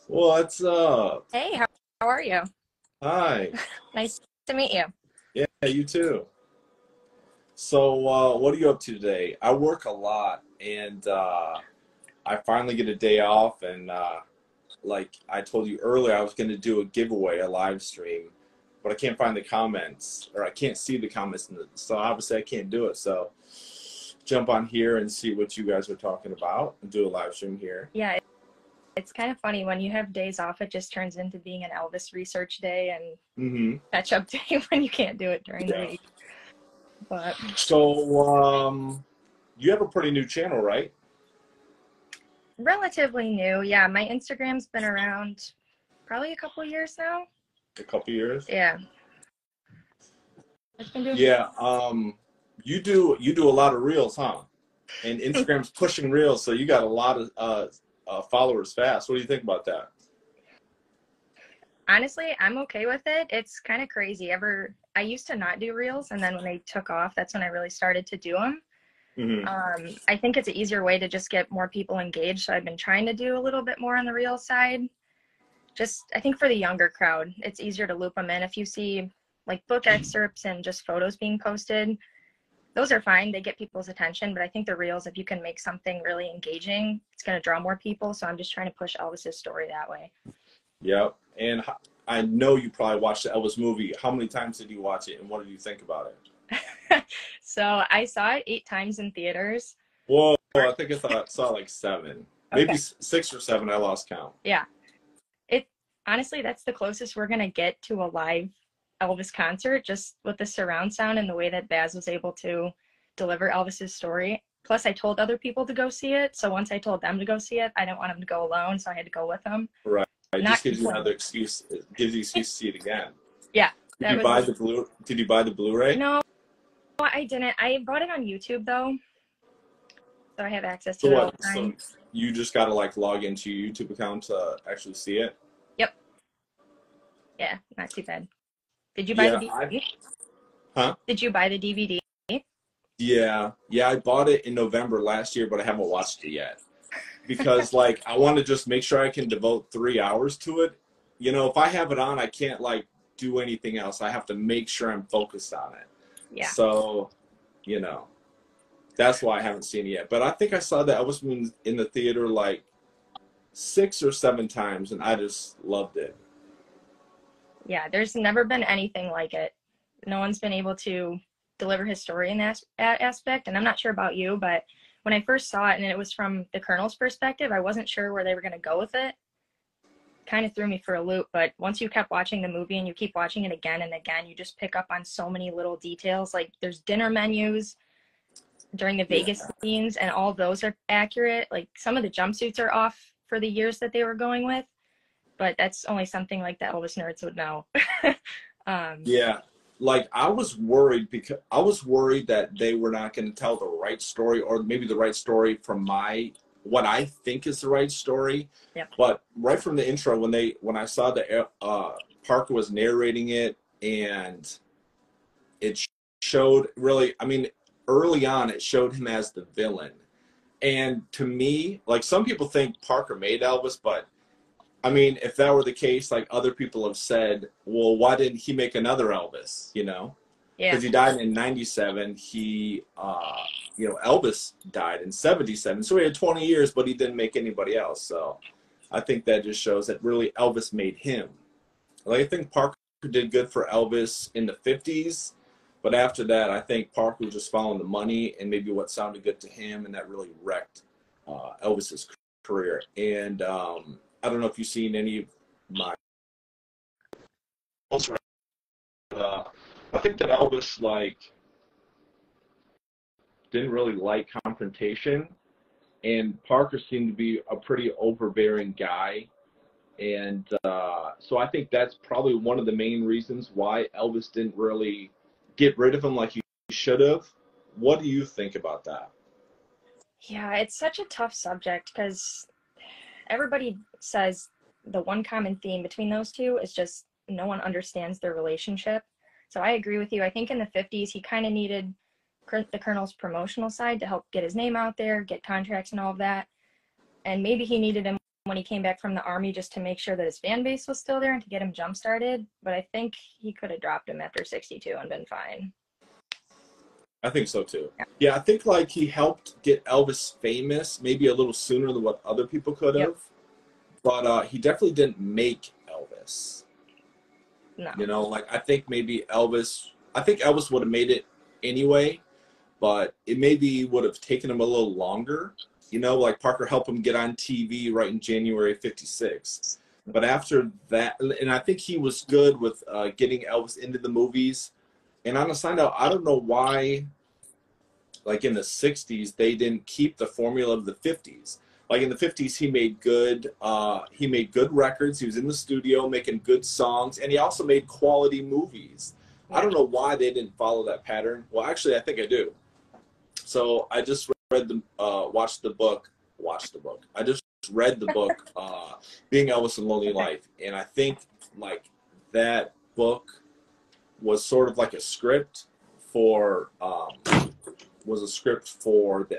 What's up? Hey, how are you? Hi. Nice to meet you. Yeah, you too. So, what are you up to today? I work a lot, and I finally get a day off. And like I told you earlier, I was going to do a giveaway, a live stream, but I can't find the comments, or I can't see the comments, so obviously I can't do it. So, jump on here and see what you guys are talking about, and do a live stream here. Yeah, it's kind of funny when you have days off, it just turns into being an Elvis research day and Mm-hmm. catch up day when you can't do it during the Yeah. week. But So, you have a pretty new channel, right? relatively new. Yeah, my Instagram's been around probably a couple years now. A couple years. Yeah, it's been doing. Yeah, you do a lot of reels, huh? And Instagram's pushing reels, so you got a lot of followers fast. What do you think about that? Honestly, I'm okay with it. It's kind of crazy. I used to not do reels, and then when they took off, that's when I really started to do them. Hmm. I think it's an easier way to just get more people engaged. So I've been trying to do a little bit more on the reel side. Just, I think for the younger crowd, it's easier to loop them in. If you see like book excerpts and just photos being posted, those are fine. They get people's attention. But I think the reels, if you can make something really engaging, it's going to draw more people. So I'm just trying to push Elvis's story that way. Yep. And I know you probably watched the Elvis movie. How many times did you watch it, and what did you think about it? So I saw it 8 times in theaters. Whoa, I think I saw like seven, maybe Okay. 6 or 7. I lost count. Yeah. It honestly, that's the closest we're gonna get to a live Elvis concert, just with the surround sound and the way that Baz was able to deliver Elvis's story. Plus, I told other people to go see it, so once I told them to go see it, I didn't want them to go alone, so I had to go with them. Right. It Not just gives you another complaining. excuse. It gives you excuse to see it again. Yeah, Did that you was buy the. the blue? Did you buy the Blu-ray? No, I didn't. I bought it on YouTube though, so I have access So to it all what? the So time. you just gotta like log into your YouTube account to actually see it? Yep. Yeah, not too bad. Did you buy the Yeah, I DVD? huh? Did you buy the DVD? Yeah, I bought it in November last year, but I haven't watched it yet because like I want to just make sure I can devote 3 hours to it. You know, if I have it on, I can't like do anything else. I have to make sure I'm focused on it. Yeah. So, you know, that's why I haven't seen it yet. But I think I saw the Elvis movie in the theater like 6 or 7 times, and I just loved it. Yeah, there's never been anything like it. No one's been able to deliver his story in that aspect. And I'm not sure about you, but when I first saw it and it was from the Colonel's perspective, I wasn't sure where they were going to go with it. Kind of threw me for a loop. But once you kept watching the movie and you keep watching it again and again, you just pick up on so many little details. Like there's dinner menus during the Yeah. Vegas scenes, and all those are accurate. Like some of the jumpsuits are off for the years that they were going with, but that's only something like the Elvis nerds would know. um, Yeah, like I was worried that they were not going to tell the right story, or maybe the right story from my what I think is the right story. yeah. But right from the intro, when I saw that Parker was narrating it, and it showed really, I mean, early on it showed him as the villain, and to me, like some people think Parker made Elvis, but I mean, if that were the case, like other people have said, well, why didn't he make another Elvis? You know, Yeah. because he died in '97. Elvis died in '77, so he had 20 years, but he didn't make anybody else. So I think that just shows that really Elvis made him. Like I think Parker did good for Elvis in the '50s, but after that, I think Parker was just following the money and maybe what sounded good to him, and that really wrecked Elvis's career. And I don't know if you've seen any of my. Uh, I think that Elvis didn't really like confrontation, and Parker seemed to be a pretty overbearing guy, and so I think that's probably one of the main reasons why Elvis didn't really get rid of him like he should have. What do you think about that? Yeah, it's such a tough subject because everybody says the one common theme between those two is just no one understands their relationship. So I agree with you. I think in the 50s, he kind of needed the Colonel's promotional side to help get his name out there, get contracts and all of that. And maybe he needed him when he came back from the Army just to make sure that his fan base was still there and to get him jump started. But I think he could have dropped him after 62 and been fine. I think so too. Yeah, I think like he helped get Elvis famous maybe a little sooner than what other people could have. Yep. But he definitely didn't make Elvis. No. You know, like I think Elvis would have made it anyway, but it maybe would have taken him a little longer. You know, like Parker helped him get on TV right in January '56. But after that, and I think he was good with getting Elvis into the movies. And on a side note, I don't know why, like in the 60s, they didn't keep the formula of the 50s. Like in the 50s, he made good records. He was in the studio making good songs, and he also made quality movies. I don't know why they didn't follow that pattern. Well, actually, I think I do. So I just watched the book. I just read the book, Being Elvis and Lonely Life, and I think like that book was sort of like a script for the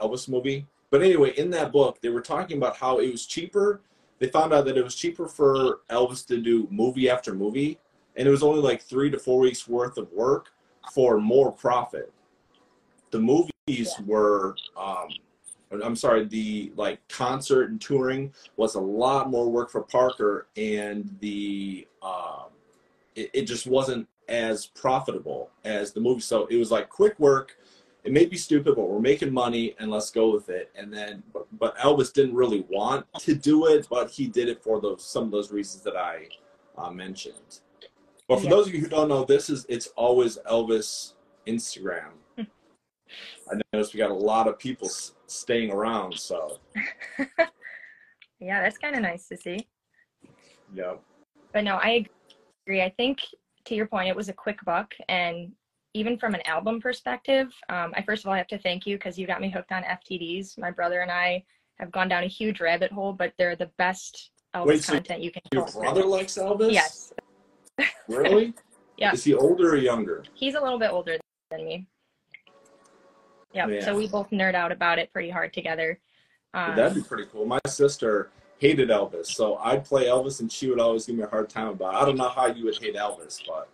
Elvis movie. But anyway, in that book, they were talking about how it was cheaper. They found out that it was cheaper for Elvis to do movie after movie, and it was only like 3 to 4 weeks worth of work for more profit. The movies were, the like concert and touring was a lot more work for Parker, and it just wasn't as profitable as the movie. So it was like quick work. It may be stupid, but we're making money and let's go with it. And then, but Elvis didn't really want to do it, but he did it for some of those reasons that I mentioned. But for those of you who don't know, it's always Elvis Instagram. I noticed we got a lot of people staying around, so. Yeah, that's kind of nice to see. Yeah. But no, I agree. I think, to your point, it was a quick buck, and even from an album perspective, I first of all have to thank you because you got me hooked on FTDs. My brother and I have gone down a huge rabbit hole, but they're the best Elvis content you can. Your brother likes Elvis? Yes. Really? Yeah. Is he older or younger? He's a little bit older than me. Yeah. So we both nerd out about it pretty hard together. That'd be pretty cool. My sister hated Elvis, so I'd play Elvis and she would always give me a hard time about it. I don't know how you would hate Elvis, but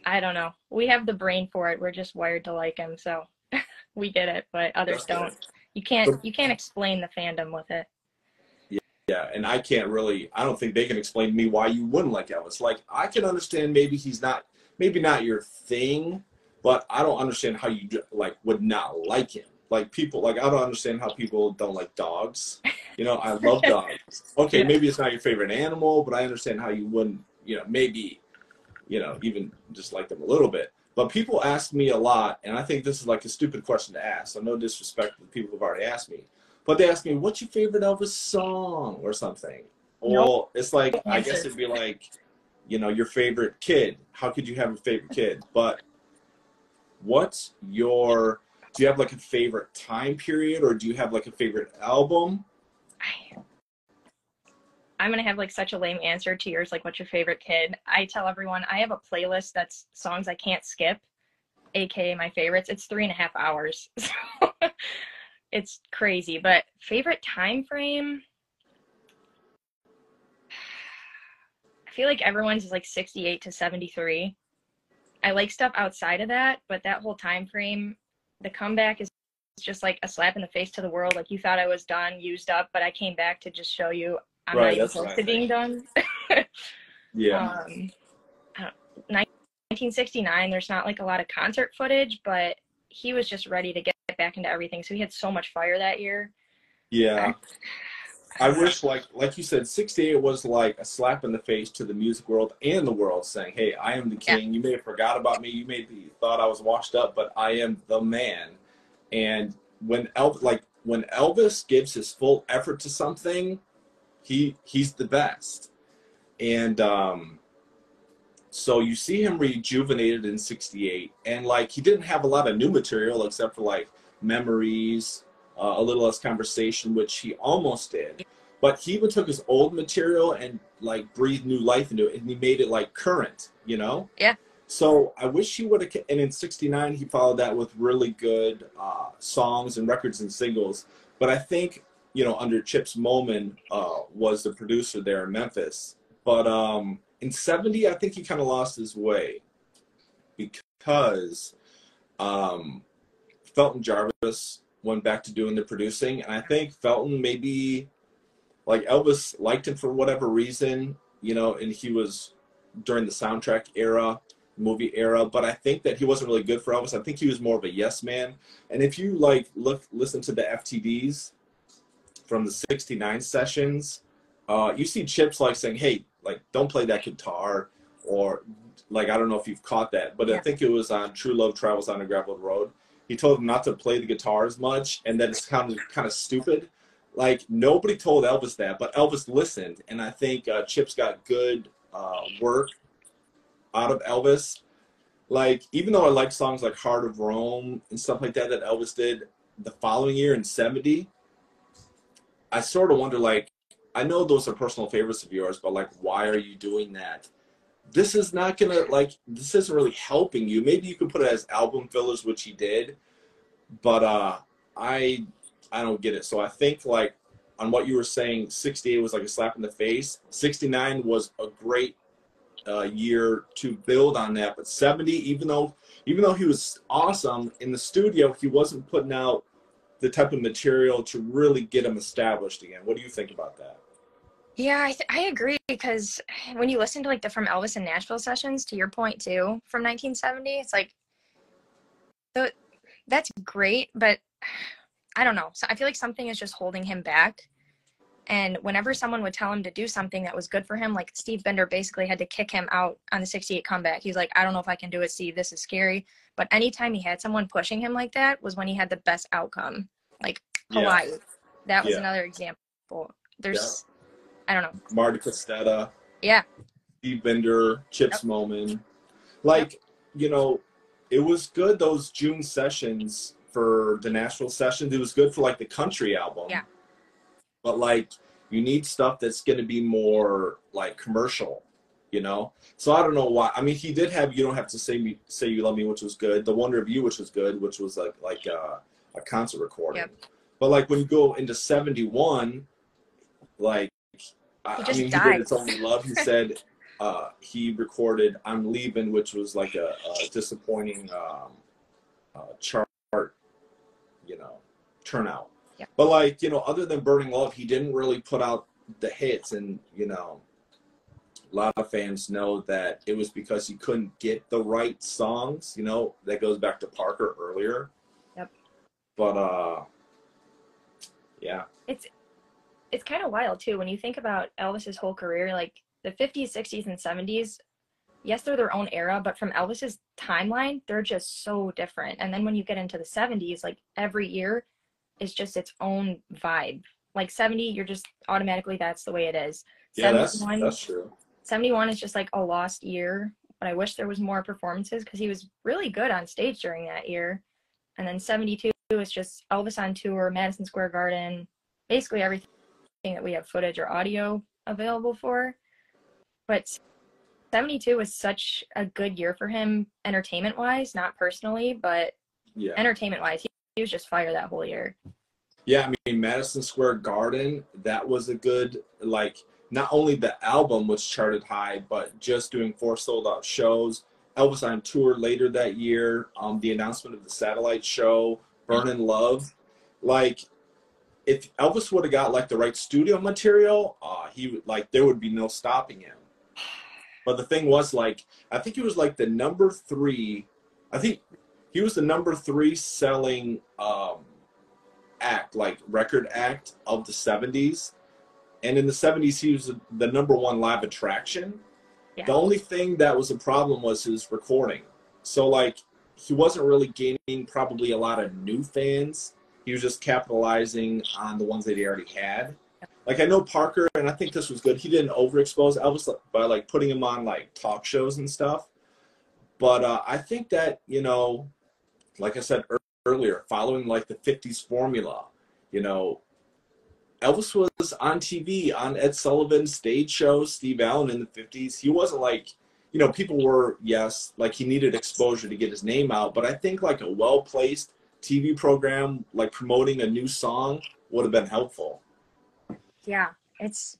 I don't know. We have the brain for it. We're just wired to like him, so we get it, but others don't. You can't explain the fandom with it. Yeah, and I don't think they can explain to me why you wouldn't like Elvis. Like, I can understand maybe maybe not your thing, but I don't understand how you would not like him. Like people, I don't understand how people don't like dogs. You know, I love dogs. Okay, maybe it's not your favorite animal, but I understand how you wouldn't, maybe, even just like them a little bit. But people ask me a lot, and I think this is like a stupid question to ask. So no disrespect to the people who've already asked me. But they ask me, what's your favorite Elvis song or something? Well, it's like, I guess it'd be like, your favorite kid. How could you have a favorite kid? But do you have like a favorite time period, or do you have like a favorite album? I'm going to have like such a lame answer to yours, like what's your favorite kid? I tell everyone I have a playlist that's songs I can't skip, aka my favorites. It's 3.5 hours. So it's crazy. But favorite time frame? I feel like everyone's is like 68 to 73. I like stuff outside of that, but that whole time frame, the comeback is just like a slap in the face to the world. Like, you thought I was done, used up, but I came back to just show you I'm not even close to being done. Yeah. 1969, there's not like a lot of concert footage, but he was just ready to get back into everything. So he had so much fire that year. Yeah. I wish, like you said, 68 was like a slap in the face to the music world and the world, saying, hey, I am the king. You may have forgot about me. You may thought I was washed up, but I am the man. And when Elvis gives his full effort to something, he's the best. And so you see him rejuvenated in 68, and like he didn't have a lot of new material except for like Memories, A Little Less Conversation, which he almost did. But he even took his old material and like breathed new life into it, and he made it like current, you know? Yeah. So I wish he would have, and in '69 he followed that with really good songs and records and singles. But I think, you know, under Chips Moman was the producer there in Memphis. But in '70, I think he kind of lost his way because um, Felton Jarvis went back to doing the producing, and I think Felton maybe like Elvis liked him for whatever reason, you know, and he was during the soundtrack era, movie era, but I think that he wasn't really good for Elvis. I think he was more of a yes man. And if you like listen to the FTDs from the '69 sessions, you see Chips like saying, "Hey, like don't play that guitar," or like I don't know if you've caught that, but I Yeah. think it was on True Love Travels on a Gravel Road. He told him not to play the guitar as much, and that it's kind of stupid. Like nobody told Elvis that, but Elvis listened, and I think Chips got good work out of Elvis. Like even though I like songs like Heart of Rome and stuff like that that Elvis did the following year in '70, I sort of wonder like I know those are personal favorites of yours, but like why are you doing that? This is not gonna like this isn't really helping you. Maybe you could put it as album fillers, which he did, but I I don't get it. So I think like on what you were saying, '68 was like a slap in the face. '69 was a great year to build on that. But '70, even though he was awesome in the studio, he wasn't putting out the type of material to really get him established again. What do you think about that? Yeah, I agree because when you listen to like the From Elvis and Nashville sessions, to your point too, from 1970, it's like the, that's great, but I don't know. So I feel like something is just holding him back. And whenever someone would tell him to do something that was good for him, like Steve Bender basically had to kick him out on the '68 comeback. He's like, I don't know if I can do it, Steve. This is scary. But anytime he had someone pushing him like that was when he had the best outcome. Like Yeah, Hawaii. That was yeah, another example. yeah. There's, I don't know. Marty Costetta, Yeah. Steve Bender, Yep. Chips Moman. Yep. Like, you know, it was good those June sessions for the Nashville sessions. It was good for like the country Yeah. album, but like you need stuff that's going to be more like commercial, you know. So I don't know why. I mean, he did have "You Don't Have to Say You Love Me," which was good. "The Wonder of You," which was good, which was like a concert recording. Yep. But like when you go into '71, like He I just mean, he did died. "It's Only Love." He said he recorded "I'm Leaving," which was like a disappointing chart, you know, turnout. Yep. But like, you know, other than Burning Love, he didn't really put out the hits. And, you know, a lot of fans know that it was because he couldn't get the right songs, you know, that goes back to Parker earlier. Yep. But yeah. It's kind of wild too when you think about Elvis's whole career, like the '50s, '60s, and '70s. Yes, they're their own era, but from Elvis's timeline, they're just so different. And then when you get into the '70s, like every year is just its own vibe. Like '70, you're just automatically that's the way it is. Yeah, 71, that's true. '71 is just like a lost year. But I wish there was more performances because he was really good on stage during that year. And then '72 is just Elvis on tour, Madison Square Garden, basically everything that we have footage or audio available for. But '72 was such a good year for him entertainment wise, not personally, but Yeah. entertainment wise. He was just fire that whole year. Yeah, I mean, Madison Square Garden, that was a good, like, not only the album was charted high, but just doing 4 sold out shows. Elvis on tour later that year, the announcement of the satellite show, Burnin' Love. Like, if Elvis would have got, like, the right studio material, he would, like, there would be no stopping him. But the thing was, like, I think he was, like, the number 3, I think he was the number 3 selling, act, like record act of the '70s, and in the '70s he was the number 1 live attraction. Yeah. The only thing that was a problem was his recording. So like he wasn't really gaining probably a lot of new fans. He was just capitalizing on the ones that he already had. Like I know Parker, and I think this was good, he didn't overexpose Elvis by like putting him on like talk shows and stuff. But I think that, you know, like I said earlier, following like the '50s formula, you know, Elvis was on TV, on Ed Sullivan's stage show, Steve Allen in the 50s. He wasn't like, you know, people were, yes, like he needed exposure to get his name out. But I think like a well-placed TV program, like promoting a new song would have been helpful. Yeah, it's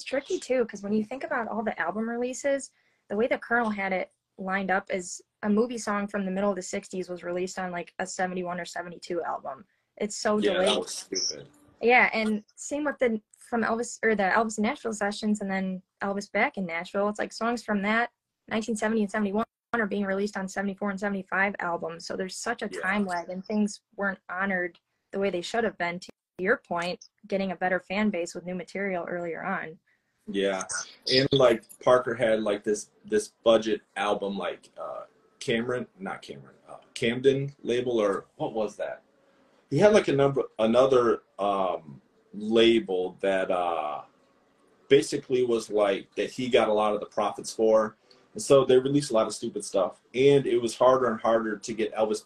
tricky too, because when you think about all the album releases, the way that Colonel had it lined up is a movie song from the middle of the 60s was released on like a 71 or 72 album. It's so Yeah, delayed. that was stupid. Yeah, and same with the from Elvis or the Elvis in Nashville sessions and then Elvis back in Nashville. It's like songs from that 1970 and 71 are being released on 74 and 75 albums. So there's such a time lag and things weren't honored the way they should have been, to your point, getting a better fan base with new material earlier on. Yeah, and like Parker had like this budget album, like Camden label, or what was that? He had like another label that basically was like that he got a lot of the profits for, and so they released a lot of stupid stuff, and it was harder and harder to get Elvis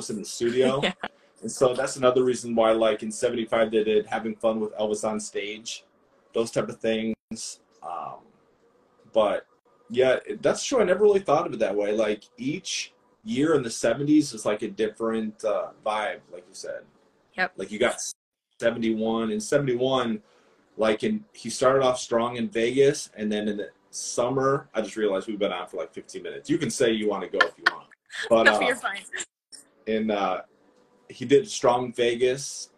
in the studio. Yeah. And so that's another reason why, like in '75, they did Having Fun with Elvis on Stage, those type of things. But yeah, that's true. I never really thought of it that way. Like each year in the '70s is like a different vibe, like you said. Yep. Like you got 71 and 71, he started off strong in Vegas, and then in the summer, I just realized we've been on for like 15 minutes. You can say you want to go if you want, but no, you're fine. And he did strong Vegas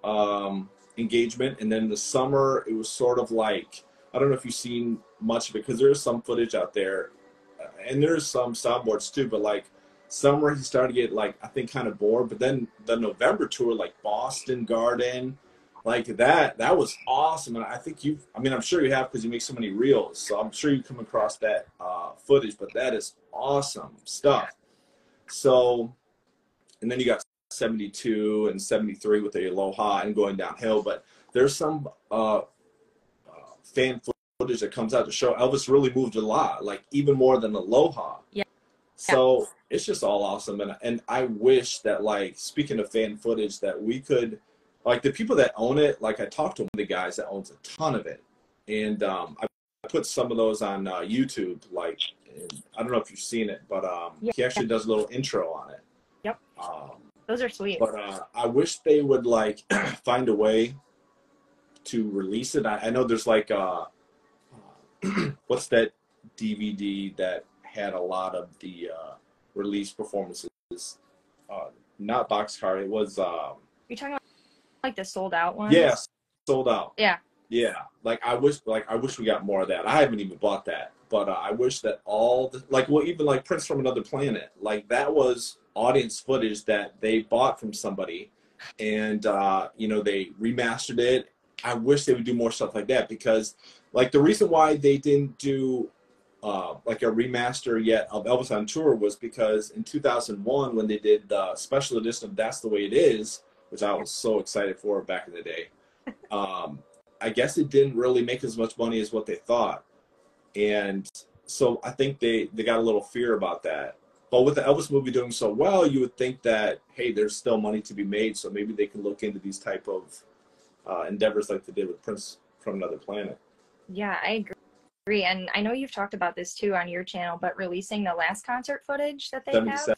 engagement, and then in the summer it was sort of like, I don't know if you've seen much of it because there's some footage out there, and there's some soundboards too, but like summer he started to get like, I think, kind of bored. But then the November tour, like Boston Garden, like that was awesome. And I think I'm sure you have, because you make so many reels, so I'm sure you come across that footage, but that is awesome stuff. So, and then you got 72 and 73 with the Aloha and going downhill, but there's some fan footage that comes out to show Elvis really moved a lot, like even more than Aloha. Yeah. So it's just all awesome, and I wish that, like, speaking of fan footage, that we could, like, the people that own it, like I talked to one of the guys that owns a ton of it, and I put some of those on YouTube, like, I don't know if you've seen it, but he actually does a little intro on it. Yep. Those are sweet. But I wish they would, like, find a way to release it. I know there's like what's that DVD that had a lot of the release performances? Not Boxcar. It was. You're talking about like the sold out ones? Yes, Sold Out. Yeah. Yeah. Like I wish we got more of that. I haven't even bought that, but I wish that all the, like, well, even like Prince from Another Planet, like that was audience footage that they bought from somebody, and they remastered it. I wish they would do more stuff like that, because like the reason why they didn't do like a remaster yet of Elvis on Tour was because in 2001, when they did the special edition of That's the Way It Is, which I was so excited for back in the day, I guess it didn't really make as much money as what they thought. And so I think they got a little fear about that. But with the Elvis movie doing so well, you would think that, hey, there's still money to be made, so maybe they can look into these type of endeavors like they did with Prince from Another Planet. Yeah, I agree. And I know you've talked about this too on your channel, but releasing the last concert footage that they 77?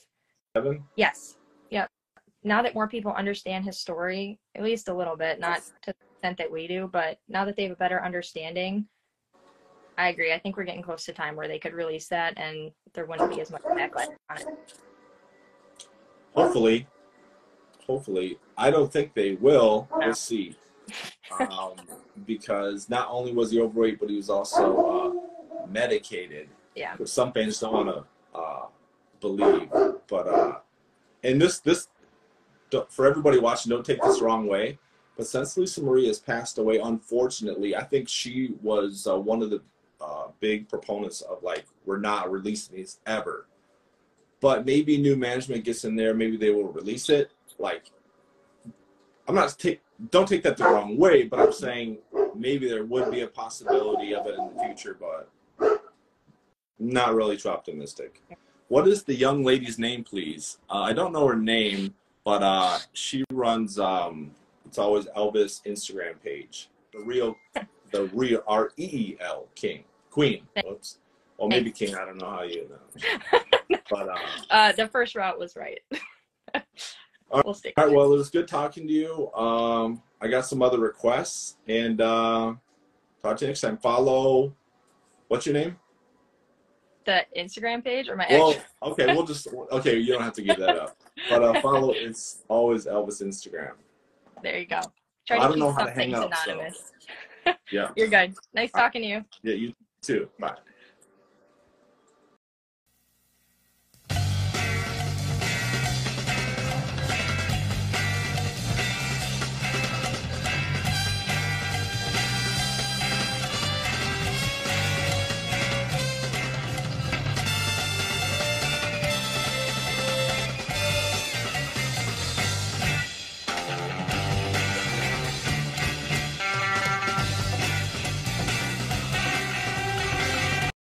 have. Yes. Yep. Now that more people understand his story, at least a little bit, not to the extent that we do, but now that they have a better understanding, I agree. I think we're getting close to time where they could release that and there wouldn't be as much backlash on it. Hopefully. I don't think they will. No. We'll see. Because not only was he overweight, but he was also medicated. Yeah. Which some fans don't want to believe. But and this for everybody watching, don't take this the wrong way. But since Lisa Marie has passed away, unfortunately, I think she was one of the big proponents of, like, we're not releasing these ever. But maybe new management gets in there, maybe they will release it. Like, don't take that the wrong way, but I'm saying maybe there would be a possibility of it in the future, but not really too optimistic. What is the young lady's name, please? I don't know her name, but she runs It's always Elvis Instagram page. The real REEL King. Queen. Whoops. Or maybe King. I don't know how you know. But the first route was right. We'll stick. All right. Well, it was good talking to you. I got some other requests, and talk to you next time. Follow. What's your name? The Instagram page or my Well, actual? okay. We'll just okay. You don't have to give that up. But follow. It's always Elvis Instagram. There you go. Try I to don't keep know how some to hang things up. anonymous. So, yeah. You're good. Nice talking to you. Yeah. You too. Bye.